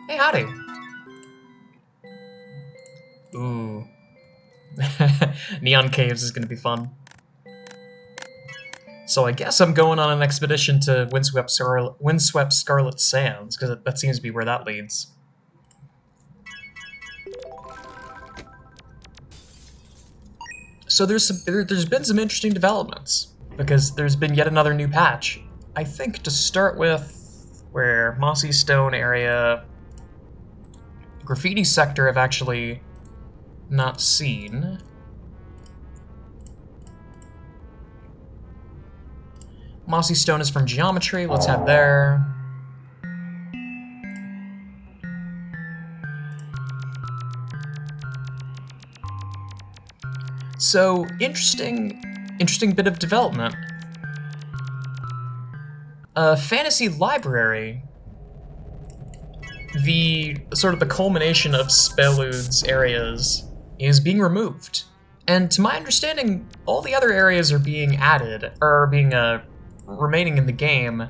Hey, howdy! Ooh. Neon Caves is gonna be fun. So I guess I'm going on an expedition to Windswept Scarlet Sands, because that seems to be where that leads. So there's been some interesting developments, because there's been yet another new patch. I think to start with, where Mossy Stone area, Graffiti Sector I've actually not seen. Mossy Stone is from Geometry, let's head there. So, interesting bit of development. Fantasy Library, the sort of the culmination of Spellud's areas, is being removed. And to my understanding, all the other areas are being added, or are being, remaining in the game,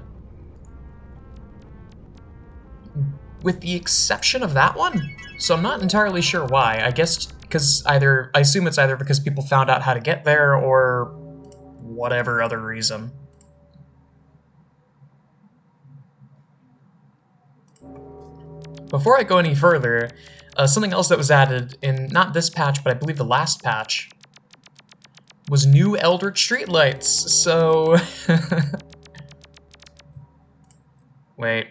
with the exception of that one. So I'm not entirely sure why. I guess because I assume it's either because people found out how to get there, or whatever other reason. Before I go any further, something else that was added in not this patch, but I believe the last patch, was new Eldritch Streetlights, so... Wait.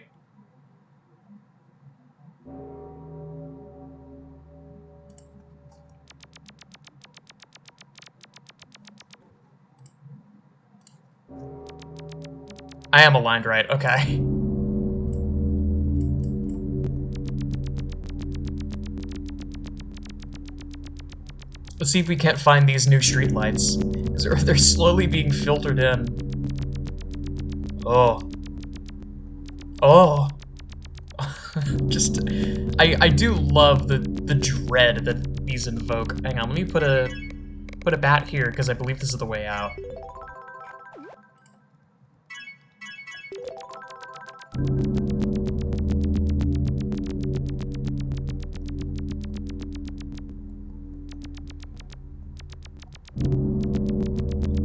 I am aligned right, okay. Let's see if we can't find these new streetlights, because they're slowly being filtered in. Oh. Oh. Just, I do love the dread that these invoke. Hang on, let me put a bat here, because I believe this is the way out.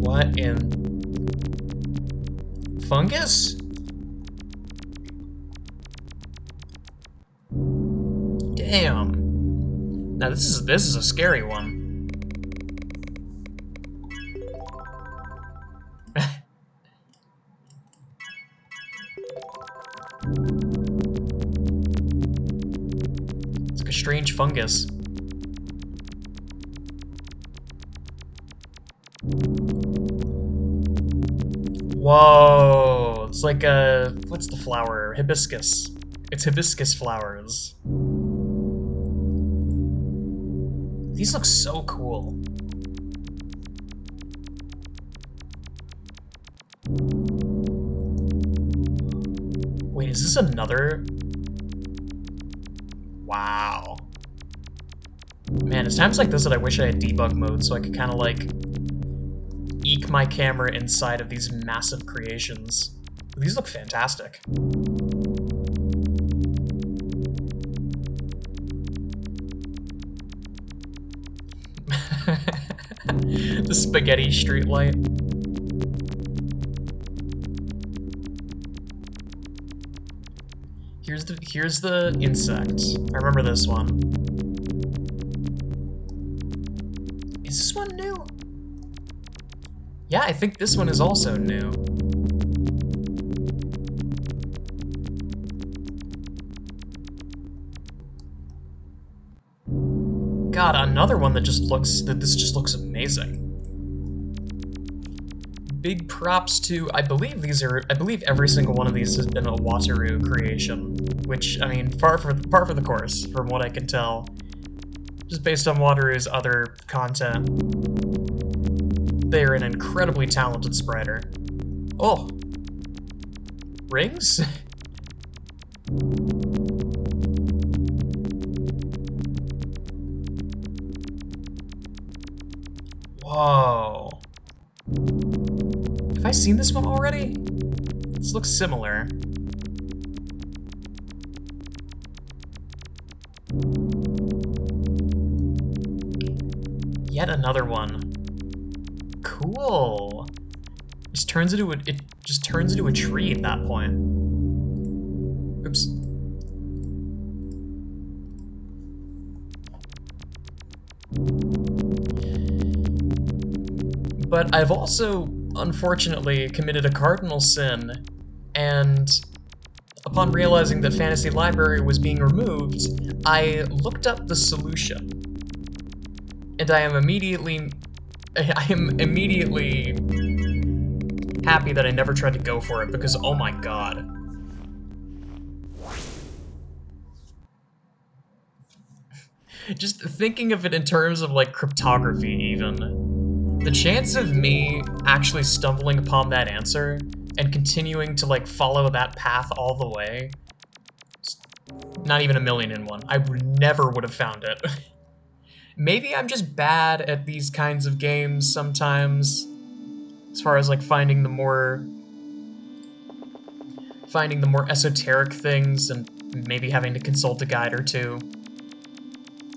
What in... fungus? Damn. Now this is a scary one. It's like a strange fungus. Whoa, it's like a, what's the flower? Hibiscus. It's hibiscus flowers. These look so cool. Wait, is this another? Wow. Man, it's times like this that I wish I had debug mode so I could kind of like eke my camera inside of these massive creations. These look fantastic. The spaghetti streetlight. Here's the insect. I remember this one. Is this one new? Yeah, I think this one is also new. God, another one that this just looks amazing. Big props to, I believe every single one of these has been a Wataru creation, which, I mean, par for the course, from what I can tell. Just based on Wataru's other content. They are an incredibly talented spriter. Oh! Rings? Whoa. Have I seen this one already? This looks similar. Yet another one. Cool. It just turns into a tree at that point. Oops. But I've also, unfortunately, committed a cardinal sin, and upon realizing that Fantasy Library was being removed, I looked up the solution. And I am immediately happy that I never tried to go for it, because oh my god. Just thinking of it in terms of, like, cryptography, even. The chance of me actually stumbling upon that answer and continuing to, like, follow that path all the way, not even a million in one. I never would have found it. Maybe I'm just bad at these kinds of games sometimes, as far as, like, finding the more esoteric things and maybe having to consult a guide or two.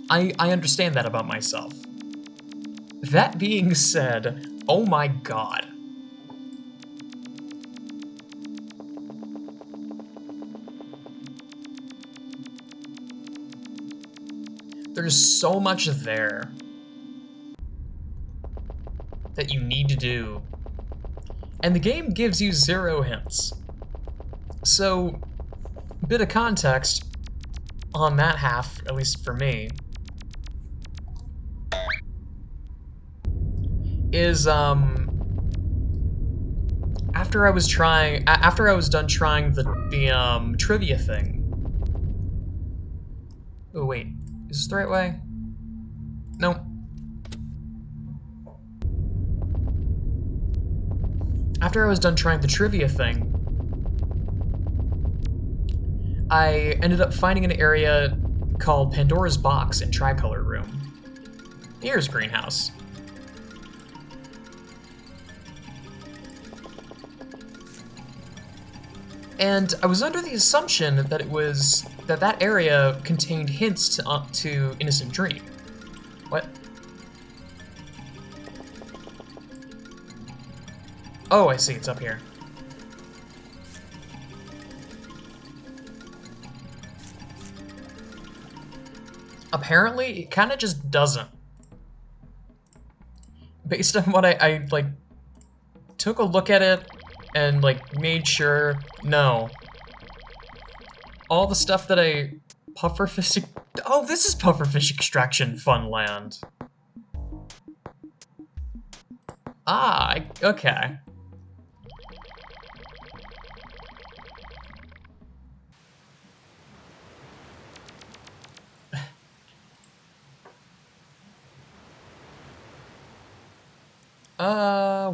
I understand that about myself. That being said, oh my god. There's so much there that you need to do. And the game gives you 0 hints. So, bit of context on that half, at least for me, is, after I was done trying the trivia thing. Oh wait, is this the right way? No. After I was done trying the trivia thing, I ended up finding an area called Pandora's Box in Tricolor Room. Here's Greenhouse. And I was under the assumption that that area contained hints to Innocent Dream. What? Oh, I see, it's up here. Apparently, it kind of just doesn't. Based on what I like, took a look at it and, like, made sure, no. All the stuff that pufferfish... Oh, this is pufferfish extraction fun land. Ah, okay.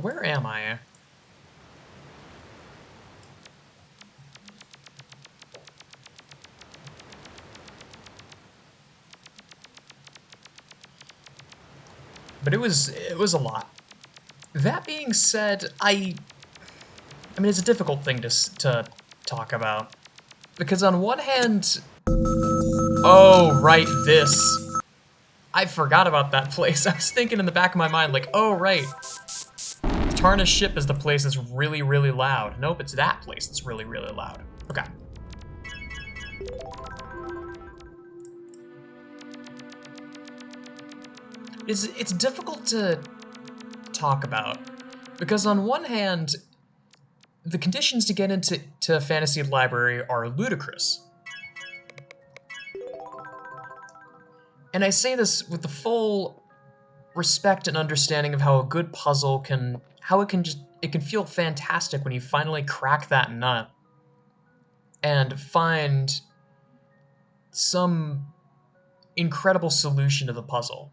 Where am I? But it was a lot. That being said, I mean, it's a difficult thing to talk about. Because on one hand... Oh, right, this. I forgot about that place. I was thinking in the back of my mind, like, oh, right. Tarnished Ship is the place that's really, really loud. Nope, it's that place that's really, really loud. Okay. It's difficult to talk about. Because on one hand, the conditions to get into Fantasy Library are ludicrous. And I say this with the full respect and understanding of how a good puzzle can... how it can feel fantastic when you finally crack that nut and find some incredible solution to the puzzle.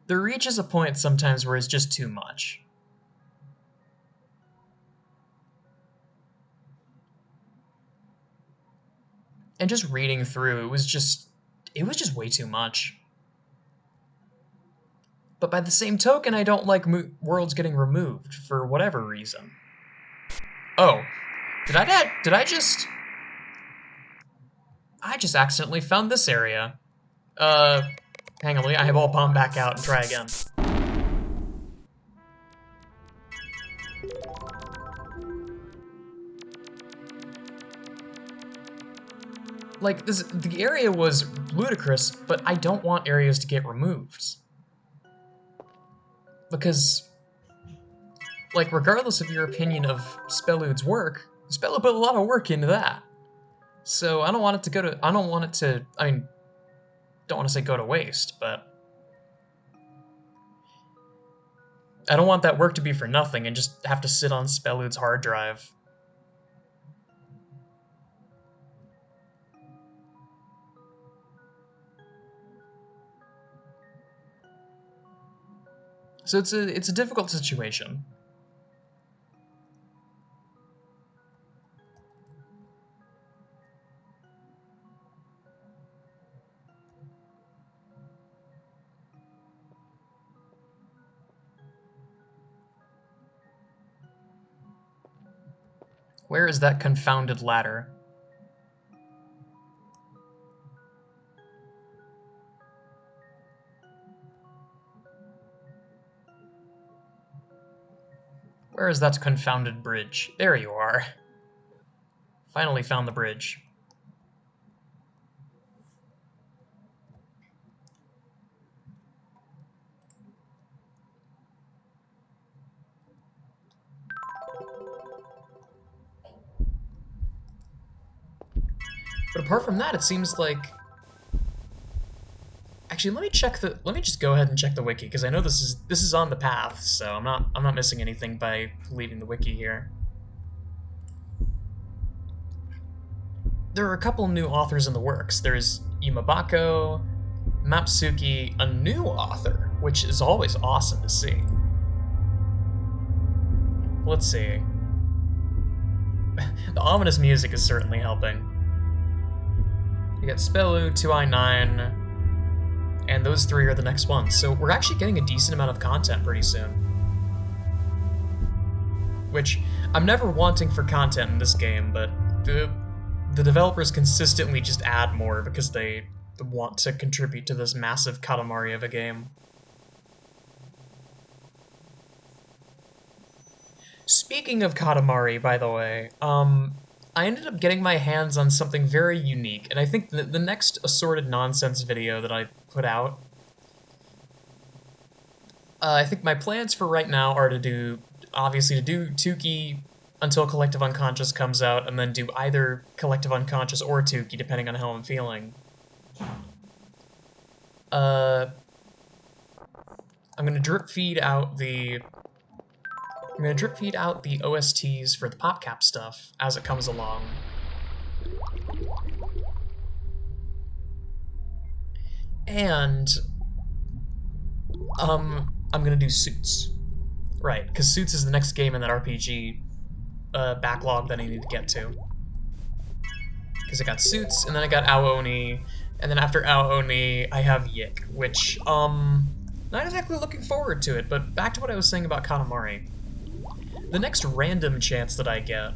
There reaches a point sometimes where it's just too much. And just reading through, it was just way too much. But by the same token, I don't like worlds getting removed for whatever reason. Oh, I just accidentally found this area. Hang on, let me eyeball bomb back out and try again. Like, the area was ludicrous, but I don't want areas to get removed. Because, like, regardless of your opinion of Spelud's work, Spelud put a lot of work into that. So I don't want it to go to, I don't want it to, I mean, don't want to say go to waste, but I don't want that work to be for nothing and just have to sit on Spelud's hard drive. So it's a difficult situation. Where is that confounded ladder? Where is that confounded bridge? There you are. Finally found the bridge. But apart from that, it seems like... Actually, let me just go ahead and check the wiki, because I know this is on the path, so I'm not missing anything by leaving the wiki here. There are a couple new authors in the works. There's Yumabako, Mapsuki, a new author, which is always awesome to see. Let's see. The ominous music is certainly helping. We got Spelu, 2i9, and those three are the next ones. So we're actually getting a decent amount of content pretty soon. Which, I'm never wanting for content in this game, but the developers consistently just add more because they want to contribute to this massive Katamari of a game. Speaking of Katamari, by the way, I ended up getting my hands on something very unique, and I think the next assorted nonsense video that I put out, I think my plans for right now are to do, obviously, to do Tuki until Collective Unconscious comes out, and then do either Collective Unconscious or Tuki, depending on how I'm feeling. I'm gonna drip feed out the OSTs for the PopCap stuff as it comes along. And, I'm gonna do Suits. Right, because Suits is the next game in that RPG backlog that I need to get to. Because I got Suits, and then I got Aoni, and then after Aoni, I have Yik, which, not exactly looking forward to it, but back to what I was saying about Katamari. The next random chance that I get,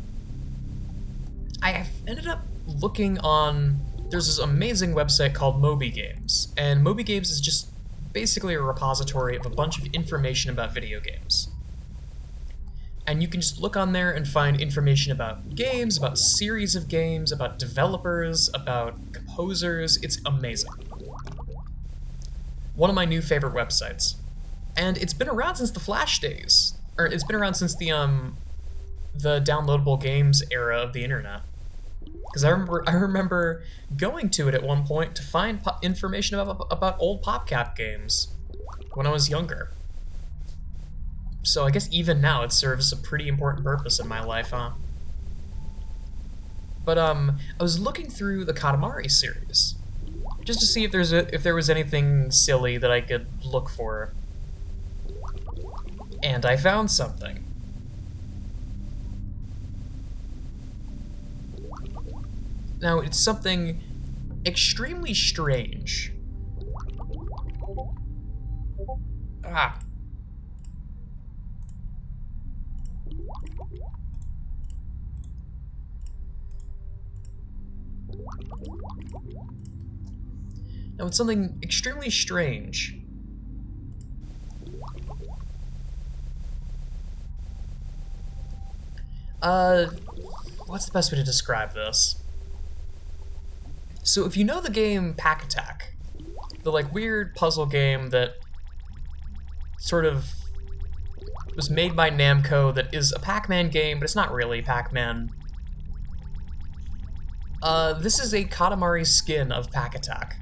I ended up looking on... There's this amazing website called Moby Games, and Moby Games is just basically a repository of a bunch of information about video games. And you can just look on there and find information about games, about series of games, about developers, about composers. It's amazing. One of my new favorite websites. And it's been around since the Flash days. Or it's been around since the downloadable games era of the internet. Because I remember going to it at one point to find information about old PopCap games when I was younger. So I guess even now it serves a pretty important purpose in my life, huh? But I was looking through the Katamari series just to see if there was anything silly that I could look for. And I found something. Now, it's something extremely strange. Ah. and with something extremely strange. What's the best way to describe this? So if you know the game Pack Attack, the like weird puzzle game that sort of was made by Namco that is a Pac-Man game, but it's not really Pac-Man. This is a Katamari skin of Pack Attack.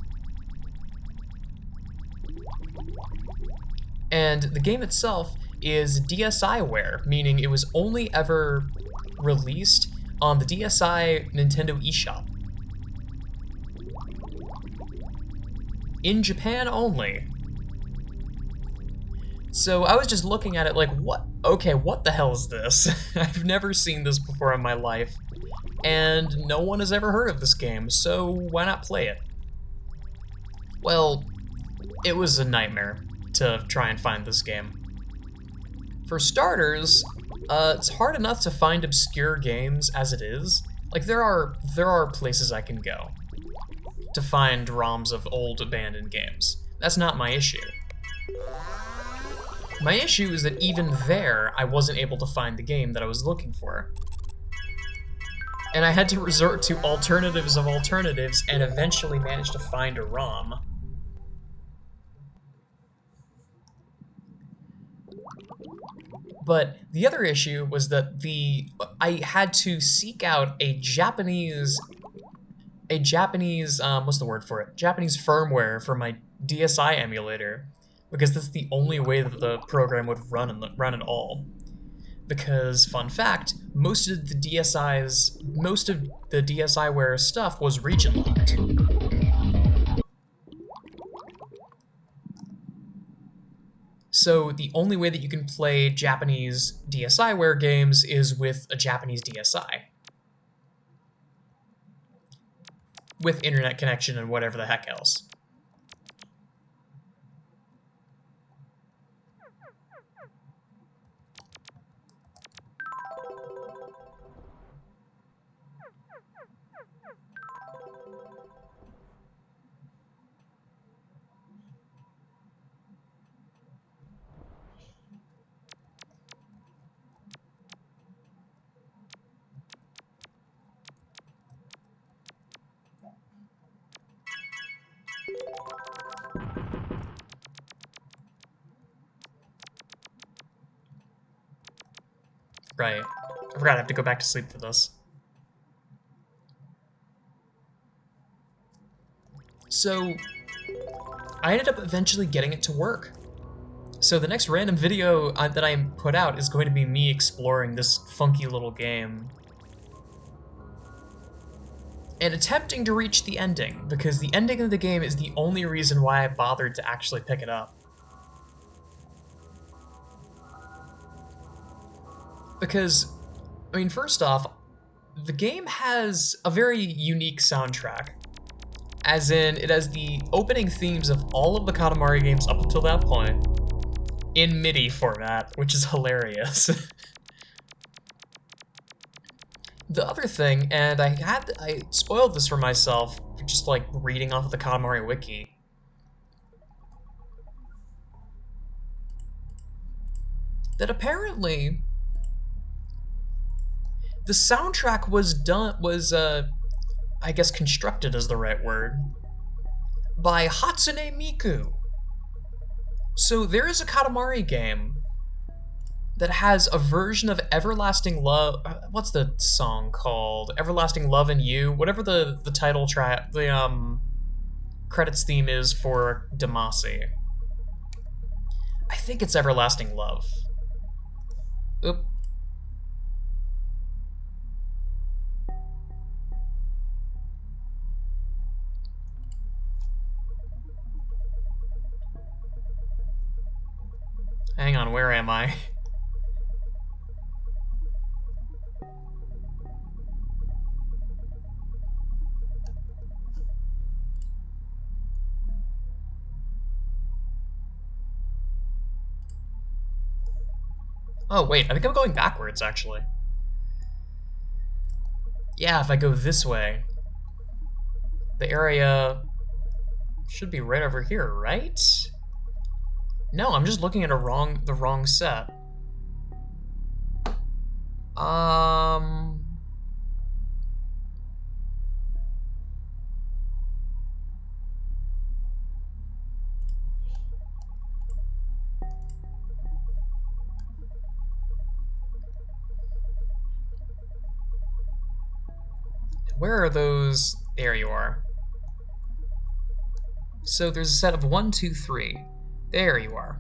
And the game itself is DSiWare, meaning it was only ever released on the DSi Nintendo eShop. In Japan only. So I was just looking at it like, what? Okay, what the hell is this? I've never seen this before in my life, and no one has ever heard of this game, so why not play it? Well, it was a nightmare to try and find this game. For starters, it's hard enough to find obscure games as it is. Like, there are places I can go to find ROMs of old abandoned games. That's not my issue. My issue is that even there, I wasn't able to find the game that I was looking for. And I had to resort to alternatives of alternatives and eventually managed to find a ROM. But the other issue was that I had to seek out a Japanese, what's the word for it? Japanese firmware for my DSi emulator, because that's the only way that the program would run at all. Because, fun fact, most of the DSiWare stuff was region locked. So the only way that you can play Japanese DSiWare games is with a Japanese DSi. With internet connection and whatever the heck else. Right. I forgot I have to go back to sleep for this. So, I ended up eventually getting it to work. So the next random video that I put out is going to be me exploring this funky little game. And attempting to reach the ending, because the ending of the game is the only reason why I bothered to actually pick it up. Because, I mean, first off, the game has a very unique soundtrack. As in, it has the opening themes of all of the Katamari games up until that point, in MIDI format, which is hilarious. The other thing, and I spoiled this for myself, just like reading off of the Katamari wiki. That apparently, the soundtrack was I guess constructed is the right word, by Hatsune Miku. So there is a Katamari game that has a version of Everlasting Love. What's the song called? Everlasting Love and You. Whatever the title track, the credits theme is for Damacy. I think it's Everlasting Love. Oop. Hang on, where am I? Oh, wait, I think I'm going backwards, actually. Yeah, if I go this way, the area Should be right over here, right? No, I'm just looking at the wrong set. Where are those? There you are. So there's a set of 1, 2, 3. There you are.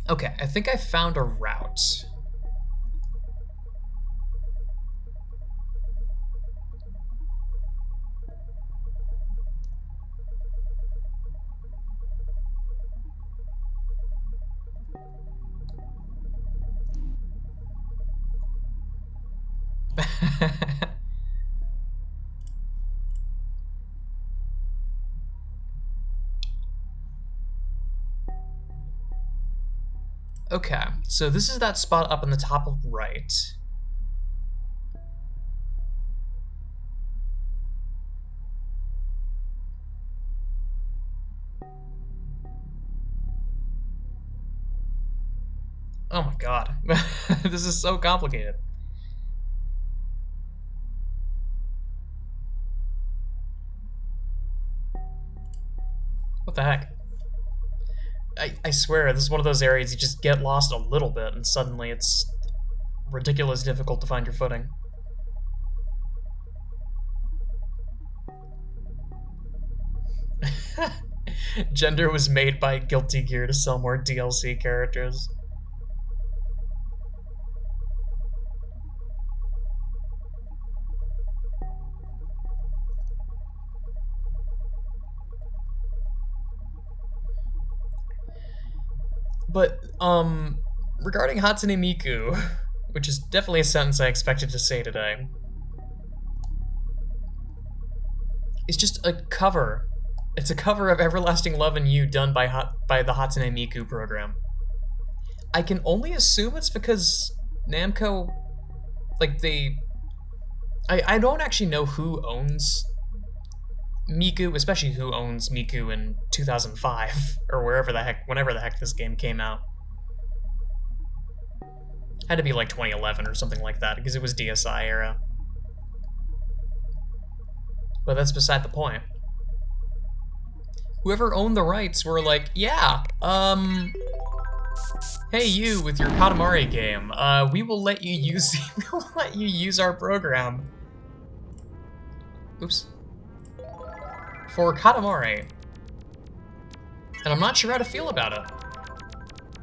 Okay, I think I found a route. Okay, so this is that spot up in the top of right. Oh my god. This is so complicated. What the heck? I swear, this is one of those areas you just get lost a little bit and suddenly it's ridiculous difficult to find your footing. Gender was made by Guilty Gear to sell more DLC characters. But, regarding Hatsune Miku, which is definitely a sentence I expected to say today, it's just a cover. It's a cover of Everlasting Love and You done by the Hatsune Miku program. I can only assume it's because Namco, like, I don't actually know who owns Miku, especially who owns Miku in 2005, or whenever the heck this game came out. Had to be like 2011 or something like that, because it was DSi era. But that's beside the point. Whoever owned the rights were like, yeah, hey you with your Katamari game, we will let you use our program. Oops. For Katamari. And I'm not sure how to feel about it.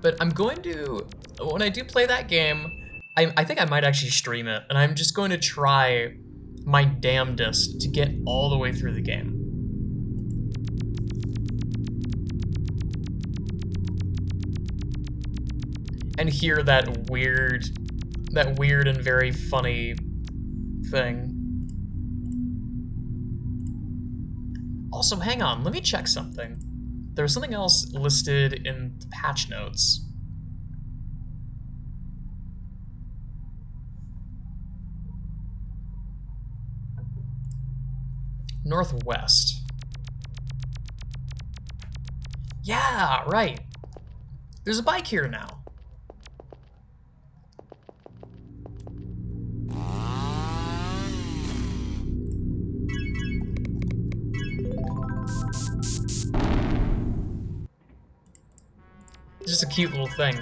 But I'm going to, when I do play that game, I think I might actually stream it, and I'm just going to try my damnedest to get all the way through the game. And hear that weird and very funny thing. Also, hang on, let me check something. There's something else listed in the patch notes. Northwest. Yeah, right. There's a bike here now. Just a cute little thing.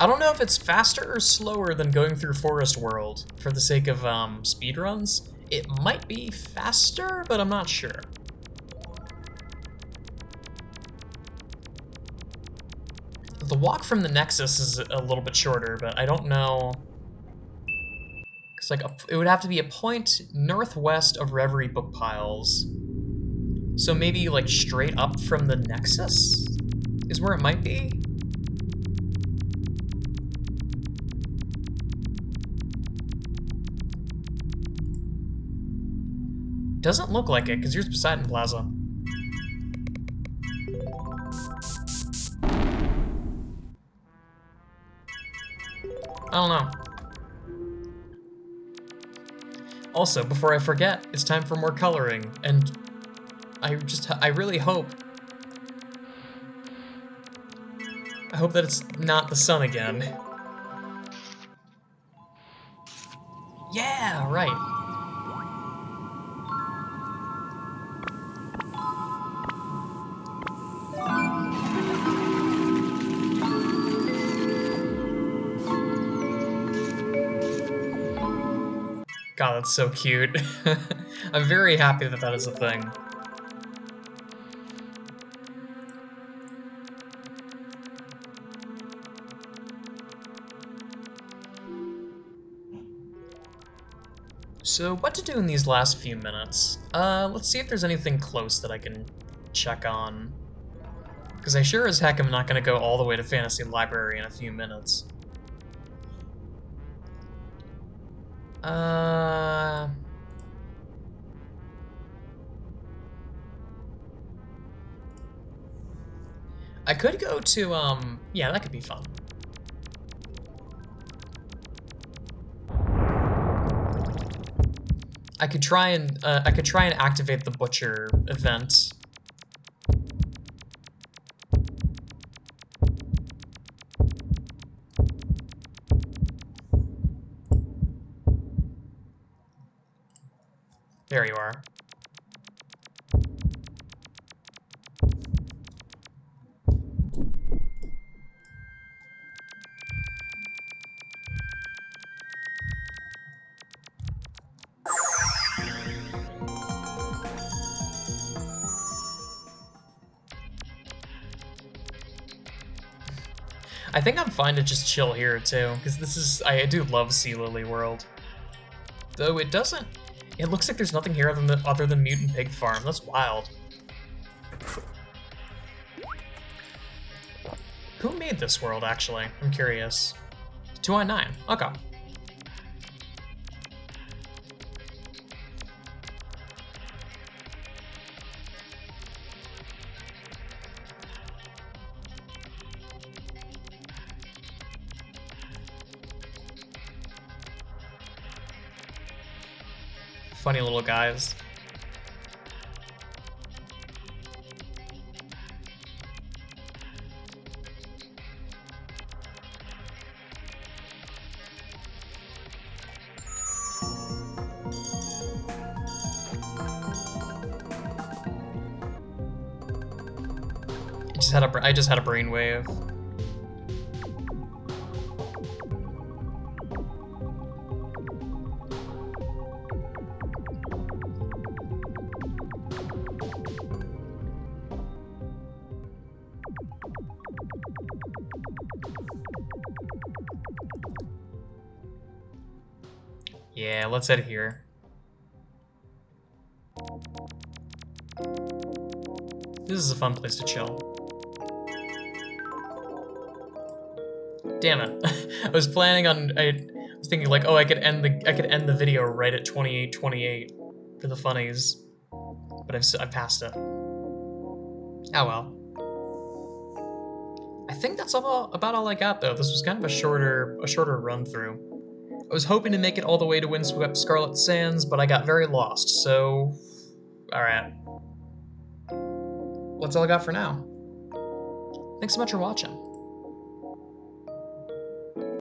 I don't know if it's faster or slower than going through Forest World for the sake of speedruns. It might be faster, but I'm not sure. The walk from the Nexus is a little bit shorter, but I don't know. Cause like it would have to be a point northwest of Reverie Book Piles. So maybe like straight up from the Nexus is where it might be. Doesn't look like it, because here's Poseidon Plaza. don't know. Also, before I forget, it's time for more coloring, and I really hope that it's not the sun again. Yeah, right. God, that's so cute. I'm very happy that that is a thing. So what to do in these last few minutes? Let's see if there's anything close that I can check on. Because I sure as heck am not going to go all the way to Fantasy Library in a few minutes. I could go to, yeah, that could be fun. I could try and activate the Butcher event. There you are. I think I'm fine to just chill here too, because this is, I do love Sea Lily World. Though it doesn't, it looks like there's nothing here other than Mutant Pig Farm. That's wild. Who made this world, actually? I'm curious. 2i9. Okay. Funny little guys. I just had a brainwave. Yeah, let's head here. This is a fun place to chill. Damn it. I was planning on, I was thinking like, oh, I could end the video right at 28:28 for the funnies. But I've passed it. Oh well. I think that's about all I got though. This was kind of a shorter run through. I was hoping to make it all the way to Windswept Scarlet Sands, but I got very lost, so... Alright. That's all I got for now. Thanks so much for watching.